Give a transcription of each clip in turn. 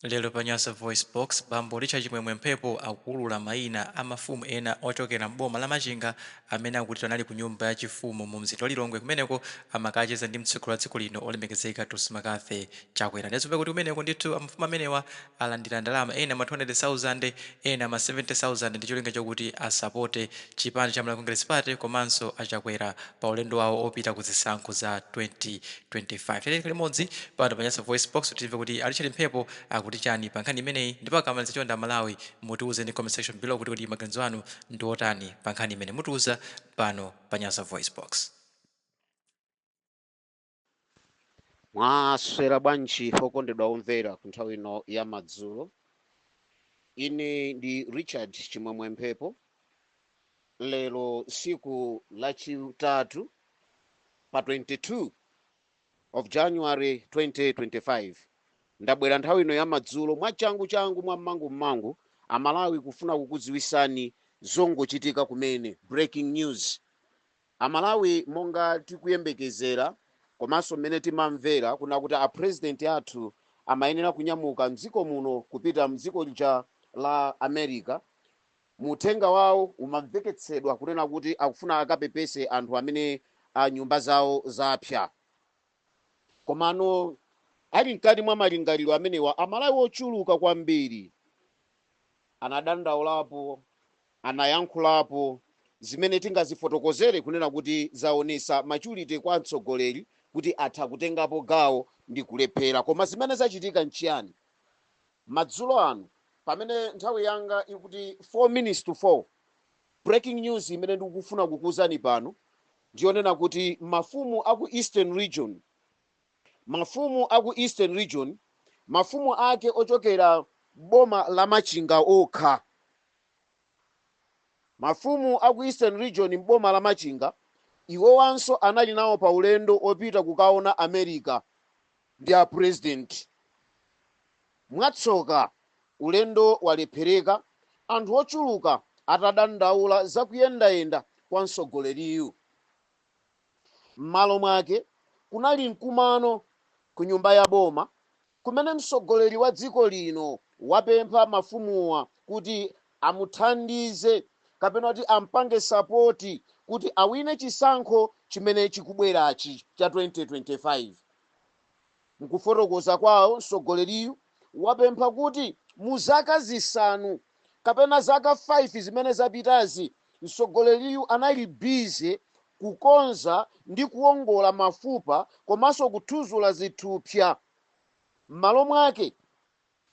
Lero pa Nyasa Voice Box bambo licha chimwemwe mphepo akuulula mayina a mafumu ena ochokera m'boma la Machinga amene akuti anali ku nyumba ya chifumu mu mzinda wa Lilongwe kumeneko amakacheza ndi mtsogoleri wa dziko lino olemekezeka Tusi Makathe Chakwera. Ndizobe kuti kumeneko ndithu amafumu amenewa alandira ndalama ena ma 200,000 ena ma 70,000 ndi cholinga chokuti asapote chipani cha Malawi Congress Party komanso achakwera pa ulendo wawo opita ku zisankho za 2025. Tete limodzi pano pa Nyasa Voice Box timve kuti alichali mphepo akuti chani pa nkhani imeneyi ndipo akamaliza chonda Malawi mutiuze ndi comment section below kuti maganizo anu ndi otani pa nkhani imene mutiuza pano pa Nyasa Voice Box. Mwaswera bwanji okondedwa omvera ku nthawi ino ya madzulo. Ine ndi Richard Chimwemwe Mphepo. Lero siku lachitatu pa 22 of January 2025 ndabwera nthawi ino ya madzulo mwachangu mwammangu Amalawi kufuna kukudziwisani zongochitika kumene, breaking news. Amalawi monga tikuyembekezera komanso mmene timamvera kuna kuti apresident athu amayenera kunyamuka mdziko muno kupita mdziko lija la America. Muthenga wawo umamveketsedwa kunena kuti akufuna akapepese anthu amene nyumba zawo zapya. Komano ali mkati mwa malingaliro amenewa Amalawi ochuluka kwambiri anadandaulapo, anayankhulapo zimene tingazifotokozere kunena kuti zaonesa maturity kwa mtsogoleri kuti atha kutengapo gawo ndi kulephera. Koma zimene zachitika nchiyani? Madzulo ano pamene nthawi yanga ikuti 4 minutes to 4, breaking news imene ndikufuna kukuuzani pano ndionena kuti mafumu aku Eastern Region, mafumu ake ochokera boma la Machinga okha, mafumu aku Eastern Region mboma la Machinga iwowanso anali nawo pa ulendo opita kukaona America ndi a president. Mwatsoka ulendo walephereka, anthu ochuluka atadandaula zakuyendayenda kwa mtsogoleriyu. M'malo mwake kunali mkumano ku nyumba ya boma kumene mtsogoleri wa dziko lino wapempha mafumuwa kuti amuthandize kapena kuti ampange sapoti kuti awine chisankho chimene chikubwerachi cha 2025. Mkufotokoza kwawo mtsogoleriyu wapempha kuti mu zaka zisanu kapena zaka 5 zimene zapitazi mtsogoleriyu anali bize kukonza ndi kuwongola mafupa komanso kuthuzula zithupsa. M'malo mwake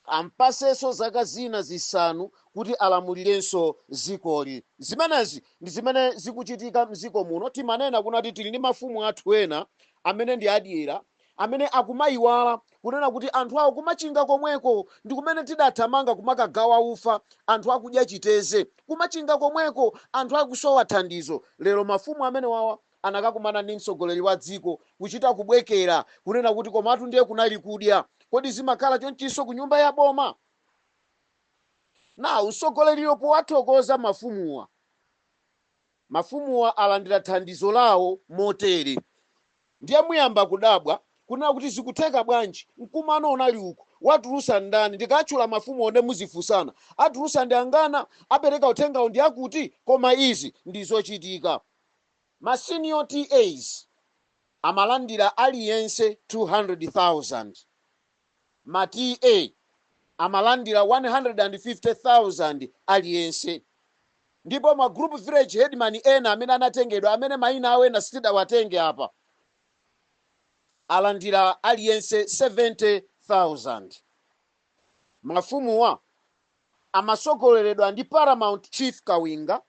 ampasenso zaka zina zisanu kuti alamulirenso zikoli. Zimenezi ndi zimene zikuchitika mziko muno. Timanena kunati tili ndi mafumu athu ena amene ndi adyera amene akumayiwala kunena kuti anthu awo kumachinga komweko ndi kumene tidathamanga kumakagawa ufa, anthu akudya chiteze kumachinga komweko, anthu akusowa thandizo. Lero mafumu amene wawa anakakumana ndi mtsogoleri wa dziko kuchita kubwekera kunena kuti komatu ndiye kunali kudya. Kodi zimakhala chonchiso ku nyumba ya boma? Na mtsogoleriyo powathokoza mafumuwa alandira thandizo lawo motere. Ndiye muyamba kudabwa kunena kuti zikutheka bwanji mkumano unali uku watulusa ndani? Ndikatchula mafumu onde muzifunsana atulusa ndi angana, apereka uthengawo ndi akuti. Koma izi ndizochitika. Ma senior TAs amalandira aliyense 200,000, ma TA amalandira 150,000 aliyense, ndipo ma group village headman ena amene anatengedwa amene mayina awo ena sitidawatenge apa alandira aliyense 70,000. Mafumuwa amasogoleredwa ndi Paramount Chief Kawinga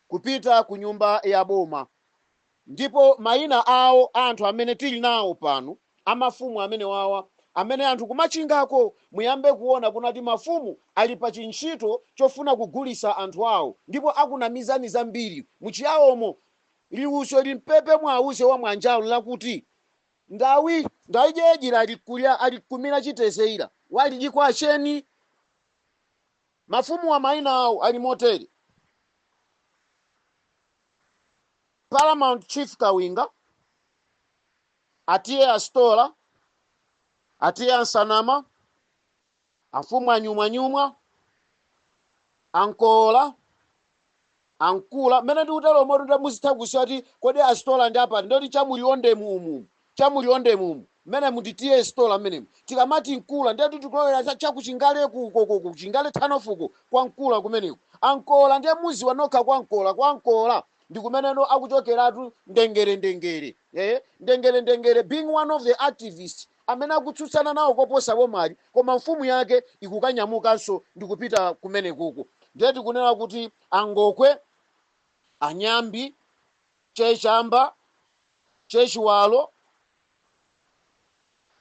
kupita ku nyumba ya boma, ndipo mayina awo anthu amene tili nawo pano amafumu amene wawa amene anthu kumachingako muyambe kuona kunati mafumu ali pa chintchito chofuna kugulisa anthu awo, ndipo akunamizani zambiri muchiyawomo. Liuso limpepe mwauze wa mwanjawo lakuti ndawi ndayijejira alikumira chitezeira walijikwa cheni. Mafumu wa mayina awo ali motere: Paramount Chief Kawinga, atiye Astola, atiye Nsanama, afumu anyumwanyumwa, ankola, ankula. Mene ndikutero moto ndamuzitha kusiya kuti kodi asitola ndi apa ndoti chamulionde mumu mene munditiye stola mene tikamati nkula ndiye tikulowera chakuchingale kuchingale thanofuko kwa nkula kumeneko. Ankola ndiye muzi wanokha kwa ankola ndi kumeneno akuchokeratu ndengere ndengere being one of the activists amene akutsutsana nawo koposa bomali, koma mfumu yake ikukanyamukanso ndi kupita kumenekuko. Ndiye tikunena kuti angokwe, anyambi, chechamba, chechiwalo,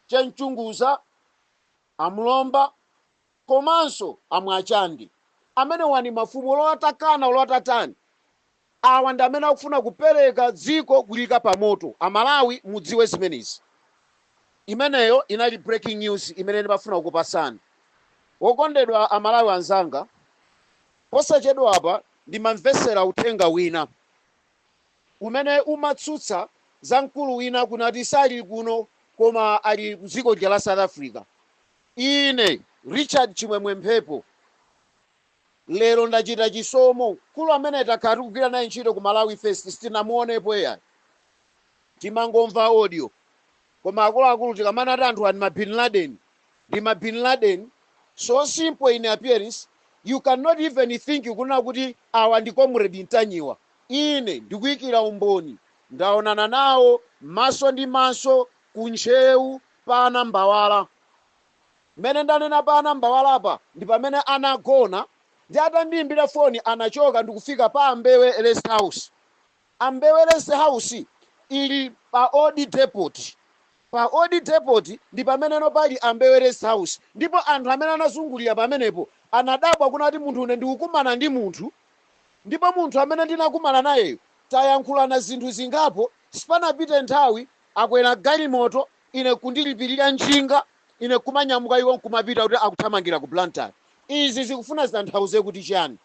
chenchunguza, amulomba komanso amwachandi amene wani mafumu olowatakana olowatatani. Awa ndi amene akufuna kupereka dziko kulika pa moto. Amalawi mudziwe zimenezi. Imeneyo inali breaking news imene ndimafuna kukupasani. Wokondedwa Amalawi anzanga, posachedwa apa ndimamvesera uthenga wina umene umatsutsa za mkulu wina kunati sali kuno koma ali mdziko la South Africa. Ine Richard Chimwemwe Mphepo lero ndachita chisomo. Mkulu amene takhala tikugwira naye ntchito ku Malawi First sitinamuonepo eya, timangomva audio. Koma akuluakulu tikamanati anthu ani ma Bin Laden, so simple in appearance you cannot even think kunena kuti awa ndi Comrade Ntanyiwa. Ine ndikuyikira umboni, ndaonana nawo maso ndi maso kunchewu pa Anambawala. Mmene ndanena pa Anambawalapa ndi pamene anagona ndi atandiyimbira foni anachoka ndikufika pa Ambewe Rest House. Ambewe Rest House ili pa Old Depot. Pa Old Depot ndi pameneno pali Ambewe Rest House. Ndipo anthu amene anazungulira pamenepo anadabwa kunati munthu une ndikukumana ndi munthu, ndipo munthu amene ndinakumana nayeyo tayankhulana zinthu zingapo, sipanapite nthawi akwera galimoto ine kundilipirira njinga, ine kumanyamuka iwo nkumapita kuti akuthamangira ku Blantyre. Izi zikufuna zitanthauze kuti chani?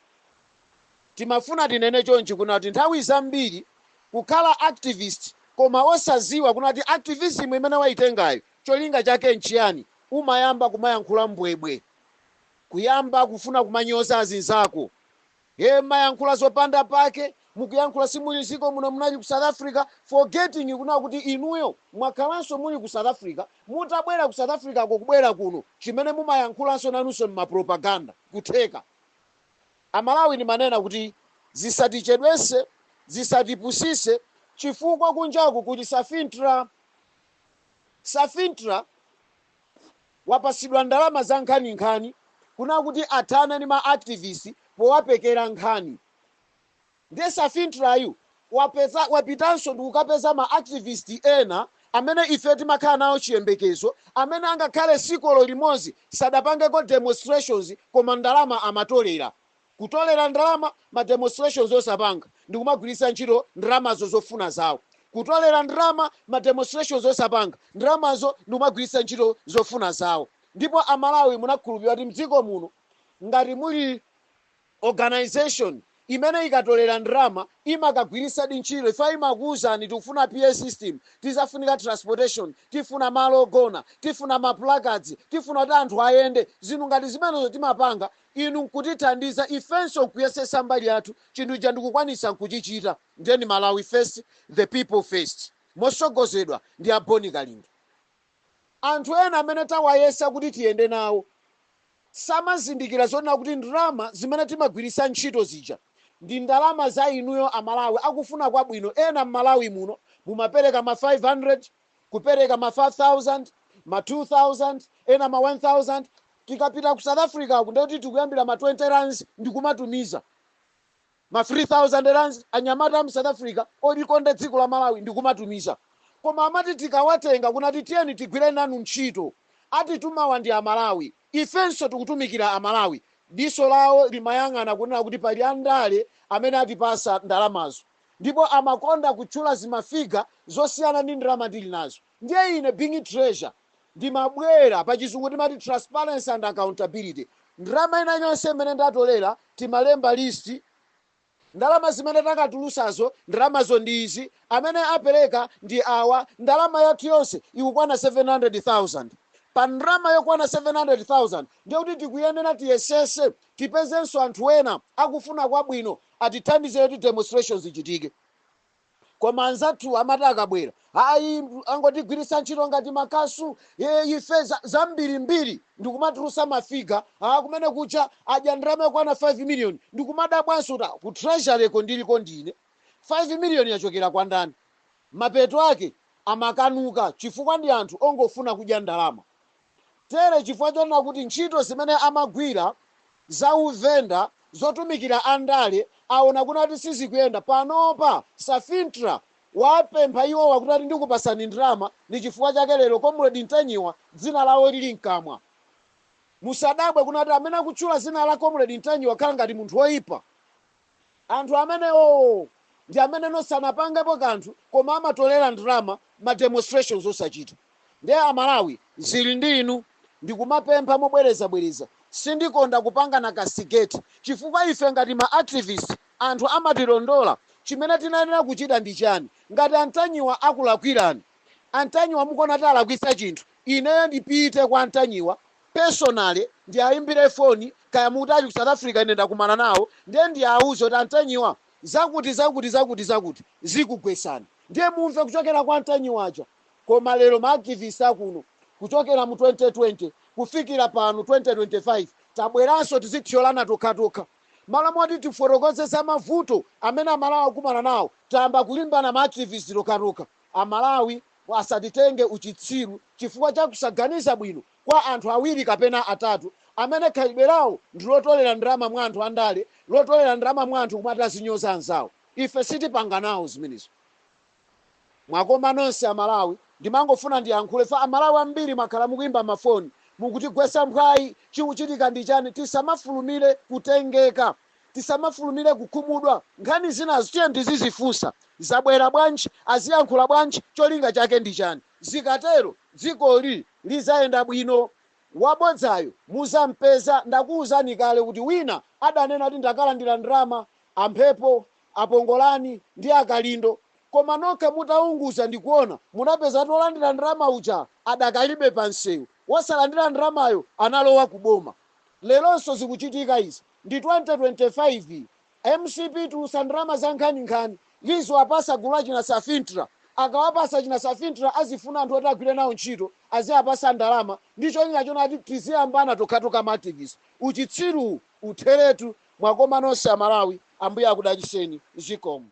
Timafuna tinene chonchi kunati nthawi zambiri kukhala activist koma osaziwa kunati activism imene waitengayo cholinga chake nchiyani, umayamba kumayankhula mbwebwe, kuyamba kufuna kumanyoza azinzako. Mayankhula zopanda pake, mukuyankhula simuli ziko muno munali ku South Africa, forgetting kunena kuti inuyo mwakhalanso muli ku South Africa, mutabwera ku South Africa kubwera kuno chimene mumayankhulanso nanunso mmapropaganda kutheka. Amalawi ni manena kuti zisatichedwese, zisatipusise, chifukwa kunjaku kuti Safintra wapasidwa ndalama za nkhani kuna kuti athane ndi ma activist powapekera nkhani. Ndiye Safintrayu wapitanso ndi kukapeza ma activist ena amene ife timakhala nawo chiyembekezo, amene angakhale sikolo limodzi sadapangeko demonstrations koma ndalama amatolera. Kutolera ndalama ma demonstrations osapanga ndi kumagwiritsa ntchito ndalamazo zofuna zawo. Kutolera ndalama ma demonstrations osapanga ndalamazo ndi kumagwiritsa ntchito zofuna zawo. Ndipo Amalawi munakhulupirira kuti mdziko muno ngati muli organization imene ikatolera ndalama imakagwiritsa ntchito, ife imakuwuzani tikufuna PA system, tizafunika transportation, tifuna malo ogona, tifuna ma placards, tifuna kuti anthu ayende. Zinthu ngati zimenezo timapanga, inu nkutithandiza ifenso kuyesesa mbali yathu, chinthu cha ndikukwanisa nkuchichita. Ndeni Malawi First, the people first, mosogozedwa ndi Aboni Kalinga. Anthu ena amene tawayesa kuti tiyende nawo samazindikira zona kuti ndalama zimene timagwiritsa ntchito zija ndi ndalama za inuyo Amalawi akufuna kwabwino. Ena Malawi muno mumapereka ma 500, kupereka ma 5000, ma 2000, ena ma 1000. Tikapita ku South Africa ndoti tikuyambira ma 20 rands ndikumatumiza ma 3000 rands. Anyamata mu South Africa olikonda dziko la Malawi ndikumatumiza. Koma amati tikawatenga kunati tiyeni tigwire nanu ntchito, ati tumawa ndi Amalawi, ifenso tikutumikira Amalawi. Diso lawo limayang'ana kunena kuti pali andale amene atipasa ndalamazo, ndipo amakonda kutchula zimafiga zosiyana ndi ndalama ndili nazo. Ndiye ine being treasure ndimabwera pa chizungu timati transparency and accountability. Ndalama ina yonse imene ndatolera timalemba listi. Ndalama zimene takatulusazo ndalamazo ndi izi, amene apereka ndi awa. Ndalama yathu yonse ikukwana 700,000. pa ndrama yokwana 700,000 ndiye kuti tikuyenera tiyesese tipezenso anthu ena akufuna kwabwino atithandize kuti demonstrations ichitike. Koma anzathu amati akabwera ayi angotigwiritsa ntchito ngati makasu ife zambirimbiri ndikumatulusa mafiga kumene kucha adya ndrama yokwana 5 million ndikumadabwanso ku treasury ndiliko ndine 5 million yachokera kwa ndani? Mapeto ake amakanuka chifukwa ndi anthu ongofuna kudya ndalama. Tere chifukwa chonena kuti ntchito zimene amagwira za uvenda zotumikira andale aona kuti sizikuyenda panopa. Safintra wapempha iwo wakuti ndikupasani ndrama, ni chifukwa chake lero Comrade Ntanyiwa dzina lawo lili mkamwa. Musadabwe kunati amene akutchula zina la Comrade Ntanyiwa khala ngati munthu woyipa. Anthu amene ndi amene nosanapangepo kanthu koma amatolera ndrama ma demonstrations osachita. Ndiye Amalawi zili ndi inu ndikumapempha mobwereza sindikonda kupangana castigate chifukwa ife ngati ma activists anthu amatilondola chimene tinayenera kuchita ndi chani. Ngati Antanyiwa akulakwirani, Antanyiwa mukona alakwisa chinthu, ineyo ndipite kwa Antanyiwa personally ndiayimbire foni kaya mutali ku South Africa ine ndakumana nawo ndiye ndiauze kuti Antanyiwa zakuti zikugwesani, ndiye mumve kuchokera kwa Antanyiwacha. Koma lero ma activists akuno kuchokera mu 2020 kufikira pano 2025 tabweranso tizithyolana tokha. Malo moti tiforokoze za mavuto amene Amalawi akumana nawo tamba kulimbana ma activists tokha. Amalawi asatitenge uchitsiru chifukwa cha kusaganiza bwino kwa anthu awiri kapena atatu amene khalidwe lawo ndi lotolera ndrama mwa anthu andale, lotolera ndrama mwa anthu kumati azinyoza anzawo. Ife sitipanga nawo zimenezo. Mwakoma nonse Amalawi, ndimangofuna ndiyankhule fa Amalawi ambiri makhala mukuyimba mafoni mukutigwesa mphwayi chikuchitika ndi chani. Tisamafulumire kutengeka, tisamafulumire kukhumudwa. Nkhani zinazo tiye ndizizifunsa zabwera bwanji, aziyankhula bwanji, cholinga chake ndi chani. Zikatero dzikoli lizayenda bwino. Wabodzayo muzampeza, ndakuwuzani kale kuti wina adanena kuti ndakalandira ndrama amphepo apongolani ndi akalindo, koma nokha mutaunguza ndikuona munapeza tolandira ndrama uja adakalibe pansewu, wosalandira ndramayo analowa kuboma. Leronso zikuchitika izi ndi 2025 MCP tusa ndrama za nkhani lizo apasa gula china Safintra, akawapasa china Safintra azifuna anthu oti agwire nawo ntchito aziyapasa ndalama. Ndicho chonati tiziyambana tokha ma activists. Uchitsiru utheretu. Mwakoma nonse Amalawi, ambuye akudachiseni zikomo.